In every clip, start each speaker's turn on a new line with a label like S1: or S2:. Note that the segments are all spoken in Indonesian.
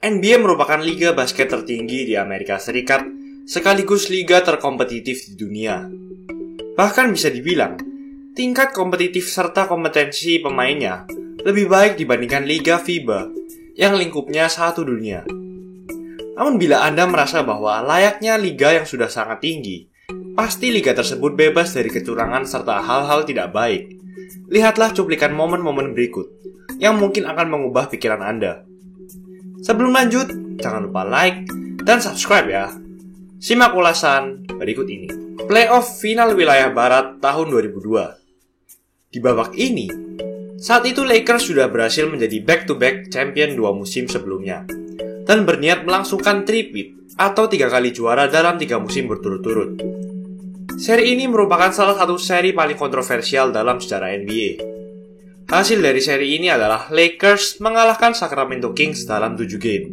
S1: NBA merupakan liga basket tertinggi di Amerika Serikat, sekaligus liga terkompetitif di dunia. Bahkan bisa dibilang, tingkat kompetitif serta kompetensi pemainnya lebih baik dibandingkan liga FIBA yang lingkupnya satu dunia. Namun bila Anda merasa bahwa layaknya liga yang sudah sangat tinggi, pasti liga tersebut bebas dari kecurangan serta hal-hal tidak baik. Lihatlah cuplikan momen-momen berikut yang mungkin akan mengubah pikiran Anda. Sebelum lanjut, jangan lupa like dan subscribe ya. Simak ulasan berikut ini. Playoff final wilayah Barat tahun 2002. Di babak ini, saat itu Lakers sudah berhasil menjadi back-to-back champion 2 musim sebelumnya dan berniat melangsungkan three-peat atau 3 kali juara dalam 3 musim berturut-turut. Seri ini merupakan salah satu seri paling kontroversial dalam sejarah NBA. Hasil dari seri ini adalah Lakers mengalahkan Sacramento Kings dalam 7 game.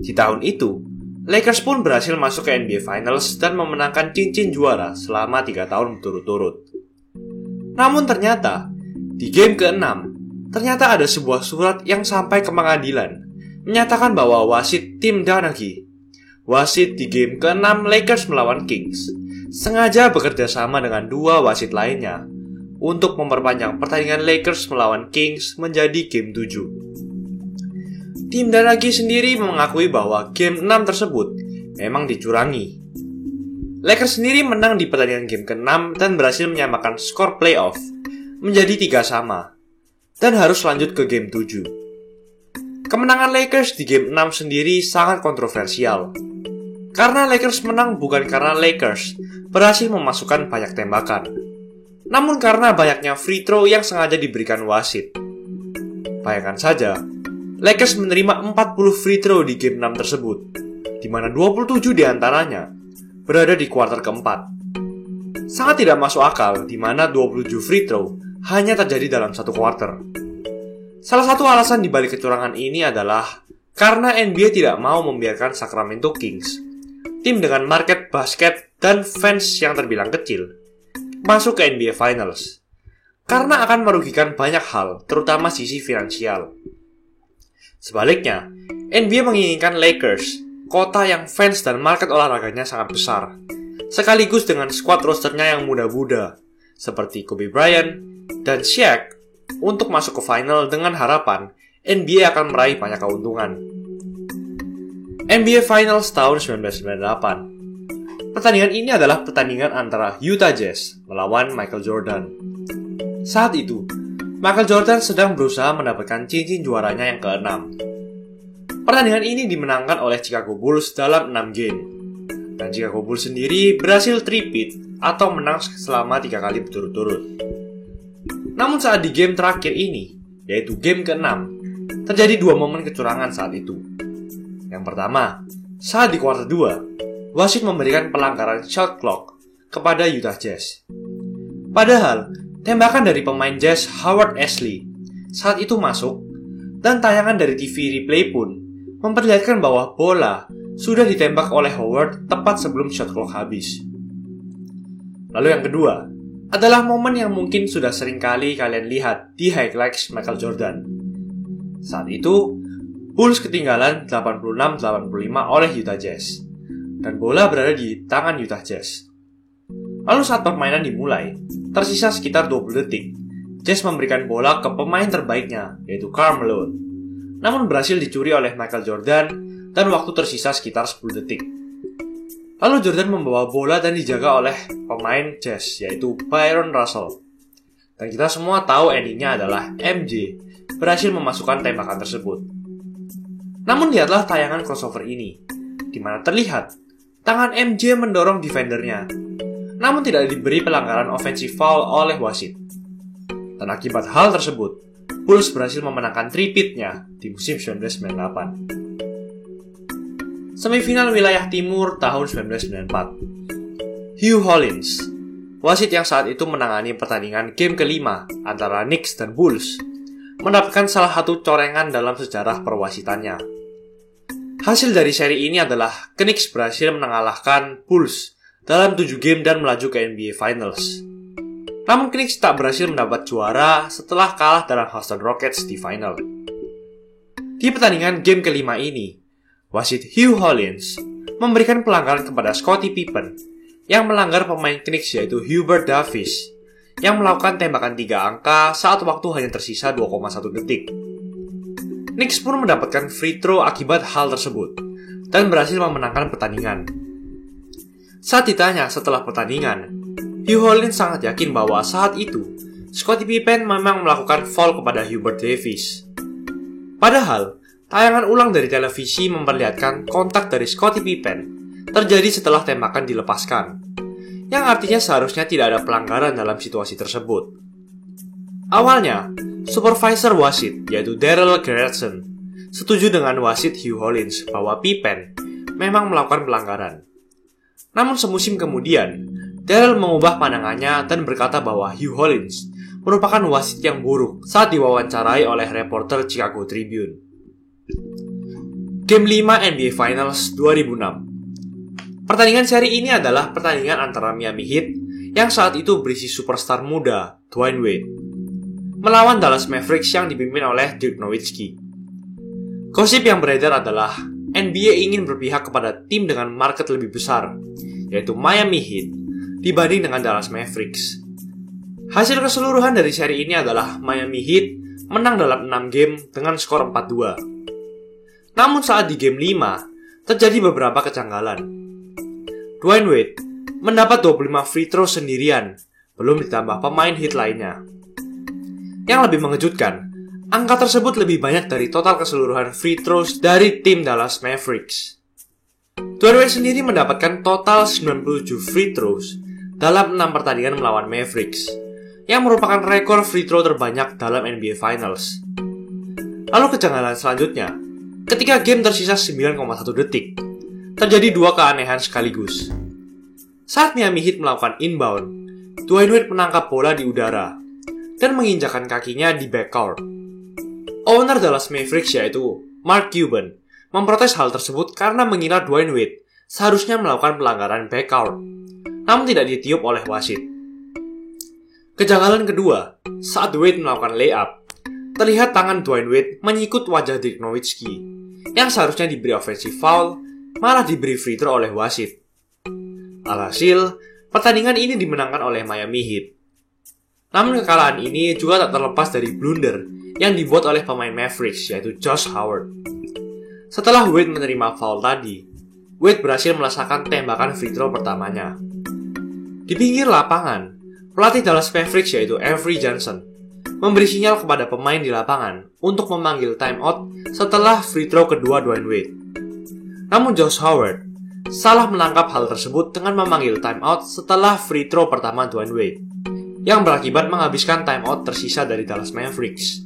S1: Di tahun itu, Lakers pun berhasil masuk ke NBA Finals dan memenangkan cincin juara selama 3 tahun berturut-turut. Namun ternyata, di game ke-6, ternyata ada sebuah surat yang sampai ke pengadilan, menyatakan bahwa wasit Tim Donaghy, wasit di game ke-6 Lakers melawan Kings, sengaja bekerja sama dengan 2 wasit lainnya untuk memperpanjang pertandingan Lakers melawan Kings menjadi game 7. Tim Donaghy sendiri mengakui bahwa game 6 tersebut memang dicurangi. Lakers sendiri menang di pertandingan game ke-6 dan berhasil menyamakan skor playoff menjadi 3-3 dan harus lanjut ke game 7. Kemenangan Lakers di game 6 sendiri sangat kontroversial. Karena Lakers menang bukan karena Lakers berhasil memasukkan banyak tembakan, namun karena banyaknya free throw yang sengaja diberikan wasit. Bayangkan saja, Lakers menerima 40 free throw di game 6 tersebut, di mana 27 diantaranya berada di kuarter keempat. Sangat tidak masuk akal di mana 27 free throw hanya terjadi dalam satu kuarter. Salah satu alasan di balik kecurangan ini adalah karena NBA tidak mau membiarkan Sacramento Kings, tim dengan market basket dan fans yang terbilang kecil, masuk ke NBA Finals, karena akan merugikan banyak hal, terutama sisi finansial. Sebaliknya, NBA menginginkan Lakers, kota yang fans dan market olahraganya sangat besar, sekaligus dengan squad rosternya yang muda-muda, seperti Kobe Bryant dan Shaq, untuk masuk ke final dengan harapan NBA akan meraih banyak keuntungan. NBA Finals tahun 1998. Pertandingan ini adalah pertandingan antara Utah Jazz melawan Michael Jordan. Saat itu, Michael Jordan sedang berusaha mendapatkan cincin juaranya yang ke-6. Pertandingan ini dimenangkan oleh Chicago Bulls dalam 6 game. Dan Chicago Bulls sendiri berhasil three-peat atau menang selama 3 kali berturut-turut. Namun saat di game terakhir ini, yaitu game ke-6, terjadi 2 momen kecurangan saat itu. Yang pertama, saat di kuarter 2, wasit memberikan pelanggaran shot clock kepada Utah Jazz. Padahal, tembakan dari pemain Jazz Howard Ashley saat itu masuk, dan tayangan dari TV replay pun memperlihatkan bahwa bola sudah ditembak oleh Howard tepat sebelum shot clock habis. Lalu yang kedua, adalah momen yang mungkin sudah sering kali kalian lihat di highlights Michael Jordan. Saat itu, Bulls ketinggalan 86-85 oleh Utah Jazz, dan bola berada di tangan Utah Jazz. Lalu saat permainan dimulai, tersisa sekitar 20 detik, Jazz memberikan bola ke pemain terbaiknya, yaitu Karl Malone. Namun berhasil dicuri oleh Michael Jordan, dan waktu tersisa sekitar 10 detik. Lalu Jordan membawa bola dan dijaga oleh pemain Jazz, yaitu Byron Russell. Dan kita semua tahu endingnya adalah MJ berhasil memasukkan tembakan tersebut. Namun lihatlah tayangan crossover ini, di mana terlihat tangan MJ mendorong defendernya, namun tidak diberi pelanggaran offensive foul oleh wasit. Dan akibat hal tersebut, Bulls berhasil memenangkan three-peat-nya di musim 1998. Semifinal wilayah timur tahun 1994. Hugh Hollins, wasit yang saat itu menangani pertandingan game kelima antara Knicks dan Bulls, mendapatkan salah satu corengan dalam sejarah perwasitannya. Hasil dari seri ini adalah Knicks berhasil mengalahkan Bulls dalam 7 game dan melaju ke NBA Finals. Namun Knicks tak berhasil mendapat juara setelah kalah dari Houston Rockets di final. Di pertandingan game kelima ini, wasit Hugh Hollins memberikan pelanggaran kepada Scottie Pippen yang melanggar pemain Knicks yaitu Hubert Davis yang melakukan tembakan 3 angka saat waktu hanya tersisa 2,1 detik. Knicks pun mendapatkan free throw akibat hal tersebut dan berhasil memenangkan pertandingan. Saat ditanya setelah pertandingan, Hugh Hollins sangat yakin bahwa saat itu Scottie Pippen memang melakukan foul kepada Hubert Davis. Padahal, tayangan ulang dari televisi memperlihatkan kontak dari Scottie Pippen terjadi setelah tembakan dilepaskan, yang artinya seharusnya tidak ada pelanggaran dalam situasi tersebut. Awalnya, supervisor wasit yaitu Darrell Gerritsen setuju dengan wasit Hugh Hollins bahwa Pippen memang melakukan pelanggaran. Namun semusim kemudian, Darrell mengubah pandangannya dan berkata bahwa Hugh Hollins merupakan wasit yang buruk saat diwawancarai oleh reporter Chicago Tribune. Game 5 NBA Finals 2006. Pertandingan seri ini adalah pertandingan antara Miami Heat yang saat itu berisi superstar muda Dwayne Wade melawan Dallas Mavericks yang dipimpin oleh Dirk Nowitzki. Gosip yang beredar adalah NBA ingin berpihak kepada tim dengan market lebih besar, yaitu Miami Heat, dibanding dengan Dallas Mavericks. Hasil keseluruhan dari seri ini adalah Miami Heat menang dalam 6 game dengan skor 4-2. Namun saat di game 5, terjadi beberapa kejanggalan. Dwayne Wade mendapat 25 free throw sendirian, belum ditambah pemain Heat lainnya. Yang lebih mengejutkan, angka tersebut lebih banyak dari total keseluruhan free throws dari tim Dallas Mavericks. Dwayne Wade sendiri mendapatkan total 97 free throws dalam 6 pertandingan melawan Mavericks, yang merupakan rekor free throw terbanyak dalam NBA Finals. Lalu kejanggalan selanjutnya, ketika game tersisa 9,1 detik, terjadi dua keanehan sekaligus. Saat Miami Heat melakukan inbound, Dwayne Wade menangkap bola di udara dan menginjakkan kakinya di backcourt. Owner Dallas Mavericks yaitu Mark Cuban memprotes hal tersebut karena mengira Dwayne Wade seharusnya melakukan pelanggaran backcourt, namun tidak ditiup oleh wasit. Kejanggalan kedua, saat Wade melakukan layup, terlihat tangan Dwayne Wade menyikut wajah Dirk Nowitzki, yang seharusnya diberi offensive foul, malah diberi free throw oleh wasit. Alhasil, pertandingan ini dimenangkan oleh Miami Heat. Namun kekalahan ini juga tak terlepas dari blunder yang dibuat oleh pemain Mavericks, yaitu Josh Howard. Setelah Wade menerima foul tadi, Wade berhasil melesakan tembakan free throw pertamanya. Di pinggir lapangan, pelatih Dallas Mavericks yaitu Avery Johnson memberi sinyal kepada pemain di lapangan untuk memanggil timeout setelah free throw kedua Dwayne Wade. Namun Josh Howard salah menangkap hal tersebut dengan memanggil timeout setelah free throw pertama Dwayne Wade, yang berakibat menghabiskan timeout tersisa dari Dallas Mavericks.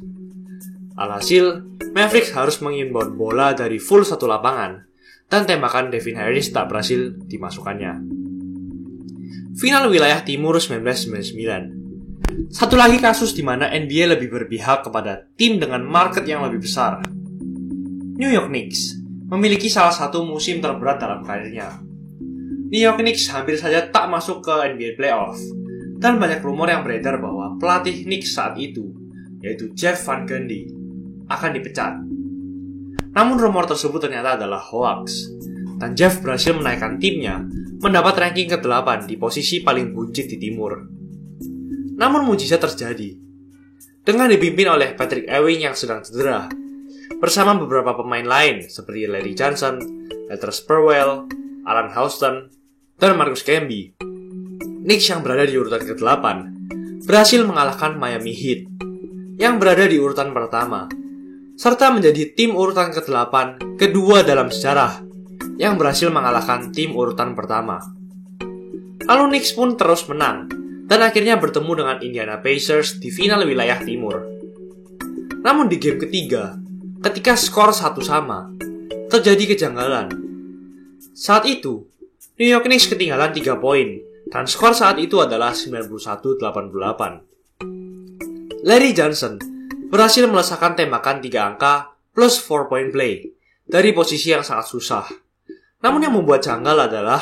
S1: Alhasil, Mavericks harus menginbound bola dari full satu lapangan, dan tembakan Devin Harris tak berhasil dimasukkannya. Final wilayah timur 1999. Satu lagi kasus di mana NBA lebih berpihak kepada tim dengan market yang lebih besar. New York Knicks memiliki salah satu musim terberat dalam karirnya. New York Knicks hampir saja tak masuk ke NBA Playoff, dan banyak rumor yang beredar bahwa pelatih Knicks saat itu, yaitu Jeff Van Gundy, akan dipecat. Namun rumor tersebut ternyata adalah hoax, dan Jeff berhasil menaikkan timnya mendapat ranking ke-8 di posisi paling buncit di timur. Namun mujizat terjadi. Dengan dipimpin oleh Patrick Ewing yang sedang cedera, bersama beberapa pemain lain seperti Larry Johnson, Latrell Sprewell, Alan Houston, dan Marcus Camby, Knicks yang berada di urutan ke-8 berhasil mengalahkan Miami Heat yang berada di urutan pertama, serta menjadi tim urutan ke-8 kedua dalam sejarah yang berhasil mengalahkan tim urutan pertama. Lalu Knicks pun terus menang, dan akhirnya bertemu dengan Indiana Pacers di final wilayah timur. Namun di game ketiga, ketika skor 1 sama, terjadi kejanggalan. Saat itu, New York Knicks ketinggalan 3 poin, dan skor saat itu adalah 91-88. Larry Johnson berhasil melesakkan tembakan 3 angka plus 4-point play dari posisi yang sangat susah. Namun yang membuat janggal adalah,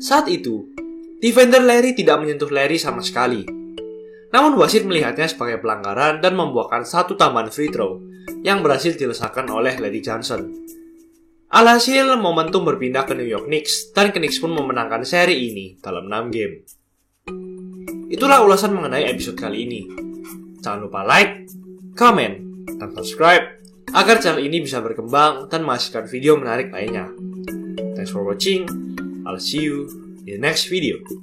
S1: saat itu, defender Larry tidak menyentuh Larry sama sekali. Namun wasit melihatnya sebagai pelanggaran dan membuahkan 1 tambahan free throw yang berhasil dilesakan oleh Larry Johnson. Alhasil, momentum berpindah ke New York Knicks, dan Knicks pun memenangkan seri ini dalam 6 game. Itulah ulasan mengenai episode kali ini. Jangan lupa like, comment, dan subscribe agar channel ini bisa berkembang dan menghasilkan video menarik lainnya. Thanks for watching. I'll see you in the next video.